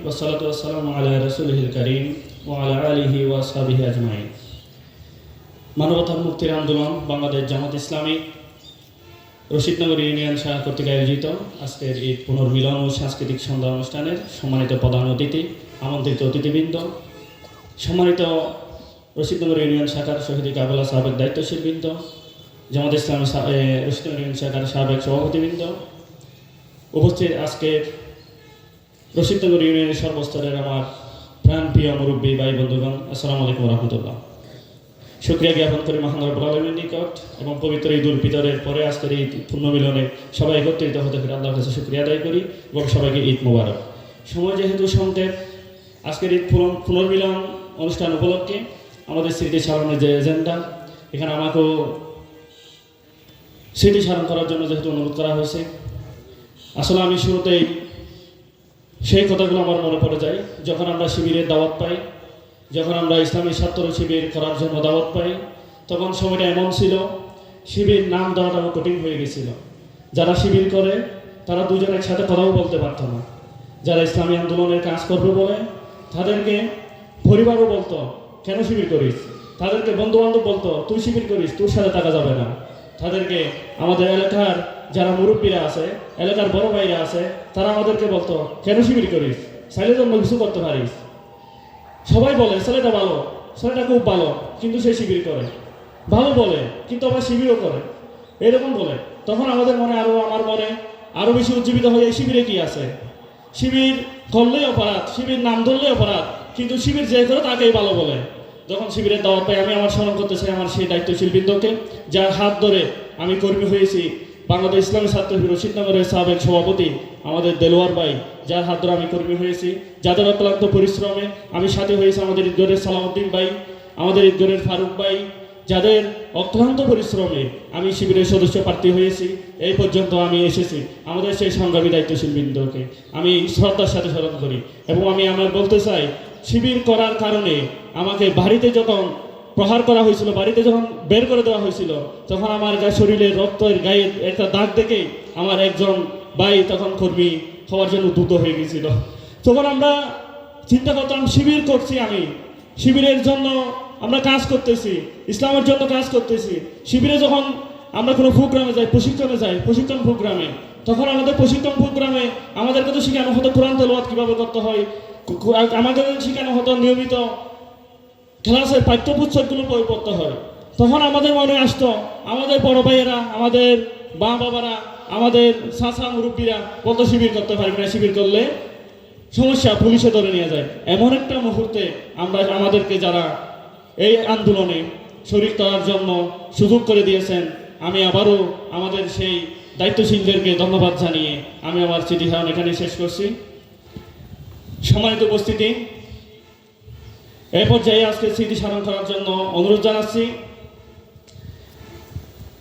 والصلاة والسلام على رسوله الكريم وعلى آله وأصحابه أجمعين। মানবতার মুক্তির আন্দোলন বাংলাদেশ জামাত ইসলামী রশিদনগর ইউনিয়ন শাখা কর্তৃক আয়োজিত আজকের এই পুনর্মিলন ও সাংস্কৃতিক সন্ধ্যা অনুষ্ঠানের সম্মানিত প্রধান অতিথি, আমন্ত্রিত অতিথিবৃন্দ, সম্মানিত রশিদনগর ইউনিয়ন শাখার শহীদ কাবুলা সাবেক দায়িত্বশীল বৃন্দ, জামাত ইসলামী রশিদনগর ইউনিয়ন শাখার সাবেক সভাপতিবৃন্দ, উপস্থিত আজকের রশিদনগর ইউনিয়নের সর্বস্তরের আমার প্রাণপ্রিয় মুরব্বী ভাই বন্ধুগণ, আসসালামু আলাইকুম রহমতুল্লাহ। শুকরিয়া জ্ঞাপন করি মহান রব্বুল আলামিনের নিকট এবং পবিত্র ঈদ উল ফিতরের পরে আজকের এই পুণ্যমিলনে সবাই একত্রিত হতে পেরে আল্লাহর কাছে শুকরিয়া আদায় করি এবং সবাইকে ঈদ মোবারক। সময় যেহেতু সংক্ষেপ, আজকের ঈদ পুনর্মিলন অনুষ্ঠান উপলক্ষে আমাদের স্মৃতিচারণের যে এজেন্ডা, এখানে আমাকেও স্মৃতিচারণ করার জন্য যেহেতু অনুরোধ করা হয়েছে, আসলে আমি শুরুতেই সেই কথাগুলো আমার মনে পড়ে যায় যখন আমরা শিবিরের দাওয়াত পাই, যখন আমরা ইসলামী ছাত্র শিবির করার জন্য দাওয়াত পাই, তখন সময়টা এমন ছিল শিবির নাম দেওয়াটাও কঠিন হয়ে গেছিল। যারা শিবির করে তারা দুজন একসাথে কথাও বলতে পারত না। যারা ইসলামী আন্দোলনের কাজ করবে বলে তাদেরকে পরিবারও বলতো কেন শিবির করিস, তাদেরকে বন্ধুবান্ধব বলতো তুই শিবির করিস, তোর সাথে থাকা যাবে না। তাদেরকে আমাদের এলাকার যারা মুরব্বীরা আছে, এলাকার বড় ভাইরা আছে, তারা আমাদেরকে বলতো কেন শিবির করিস, চাইলে জন্য কিছু করতে পারিস। সবাই বলে ছেলেটা ভালো, ছেলেটা খুব ভালো, কিন্তু সে শিবির করে, ভালো বলে কিন্তু আবার শিবিরও করে, এরকম বলে। তখন আমাদের মনে আমার মনে আরও বেশি উজ্জীবিত হয়ে এই শিবিরে কি আছে, শিবির করলেই অপরাধ, শিবির নাম ধরলেই অপরাধ, কিন্তু শিবির যে করে তাকেই ভালো বলে। যখন শিবিরের দাওয়াত পাই আমি আমার স্মরণ করতে চাই আমার সেই দায়িত্বশীল বৃন্দকে, যার হাত ধরে আমি কর্মী হয়েছি, বাংলাদেশ ইসলামী ছাত্র শিবির রশিদনগরের সাবেক সভাপতি আমাদের দেলোয়ার ভাই, যার হাত ধরে আমি কর্মী হয়েছি, যাদের অক্লান্ত পরিশ্রমে আমি সাথে হয়েছি আমাদের ঈদগড়ের সালাউদ্দিন ভাই, আমাদের ঈদগড়ের ফারুক ভাই, যাদের অক্লান্ত পরিশ্রমে আমি শিবিরের সদস্য প্রার্থী হয়েছি, এই পর্যন্ত আমি এসেছি। আমাদের সেই সংগ্রামী দায়িত্বশীল বৃন্দকে আমি শ্রদ্ধার সাথে স্মরণ করি এবং আমি আমার বলতে চাই, শিবির করার কারণে আমাকে বাড়িতে যখন প্রহার করা হয়েছিল, বাড়িতে যখন বের করে দেওয়া হয়েছিল, তখন আমার শরীরের রক্তের গায়ে একটা দাগ দেখে আমার একজন ভাই তখন কর্মী হওয়ার জন্য উদ্যুত হয়ে গেছিল। তখন আমরা চিন্তা করতাম শিবির করছি, আমি শিবিরের জন্য আমরা কাজ করতেছি, ইসলামের জন্য কাজ করতেছি। শিবিরে যখন আমরা কোনো প্রোগ্রামে যাই, প্রশিক্ষণে যাই, প্রশিক্ষণ প্রোগ্রামে, তখন আমাদের প্রশিক্ষণ প্রোগ্রামে আমাদেরকে তো শেখানো হতো কোরআন তেলাওয়াত কীভাবে করতে হয়, আমাদের শেখানো হতো নিয়মিত ক্লাসের পাঠ্যপুস্তকগুলো বই পড়তে হয়। তখন আমাদের মনে আসতো আমাদের বড় ভাইয়েরা, আমাদের মা বাবারা, আমাদের চাচা মুরব্বীরা বলতো শিবির করতে পারবে না, শিবির করলে সমস্যা, পুলিশে ধরে নিয়ে যায়। এমন একটা মুহূর্তে আমাদেরকে যারা এই আন্দোলনে শরীক করার জন্য সুযোগ করে দিয়েছেন, আমি আবারও আমাদের সেই দায়িত্বশীলদেরকে ধন্যবাদ জানিয়ে আমি আমার চিঠিধারণ এখানে শেষ করছি। সম্মানিত উপস্থিতি, এই পর্যায়ে আজকে স্মৃতি স্মরণ করার জন্য অনুরোধ জানাচ্ছি